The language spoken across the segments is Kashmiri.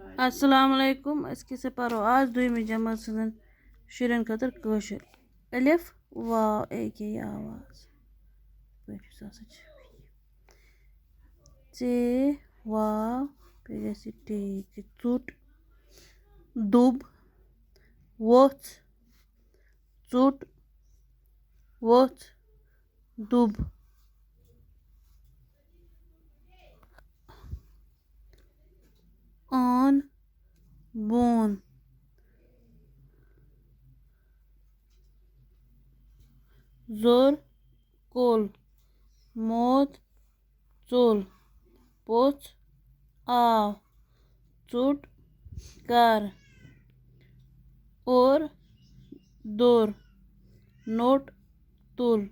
अस्सलाम वालेकुम इसके परो आज दुयमी जमात सन शुरन खतर कशर अलिफ वाव एक ही आवाज चे वाव पे टे चुट दुब वोथ चुट वोथ दुब on bone zor kol mod Chola पोच आव चुट कर और दोर नोट तुल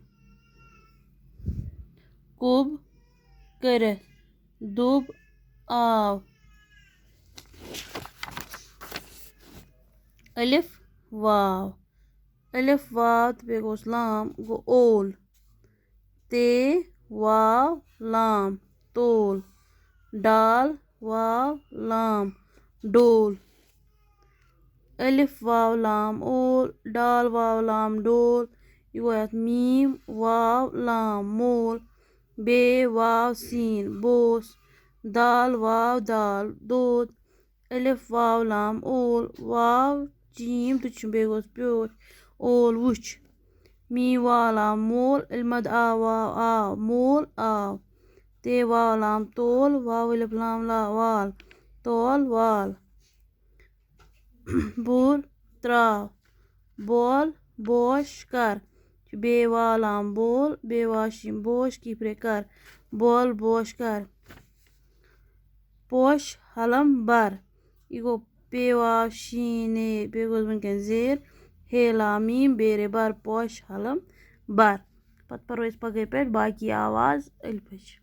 कुब करे दुब आव अलिफ वाव तो पे गोस लाम गो ओल ते वाव लाम तोल डाल वाव लाम डोल अलिफ वाव लाम ओल डाल वाव लाम डोल यह गो मीम वाव लाम मोल बे वाव सीन बोस दाल वाव दाल दोद अलिफ वाव लाम ओल वाव जीम तो बे गोस प्योच ओल वुच मी वाव लाम मोल इलमद आव वाव आव मोल आव ते वाव लाम तोल वाव अलिफ लाम ला वाल तोल वाल बुल त्राव बोल बोश कर बे वाव लाम बोल बे वाशिम बोश किपरे कर बोल बोश कर पोश हलम बर यह गो पे वाव शीने बे गोस वनकन जेर हे लामीम बेरे बर पोश हलम बर पत परो पगे पे बाकी आवाज अलिफच।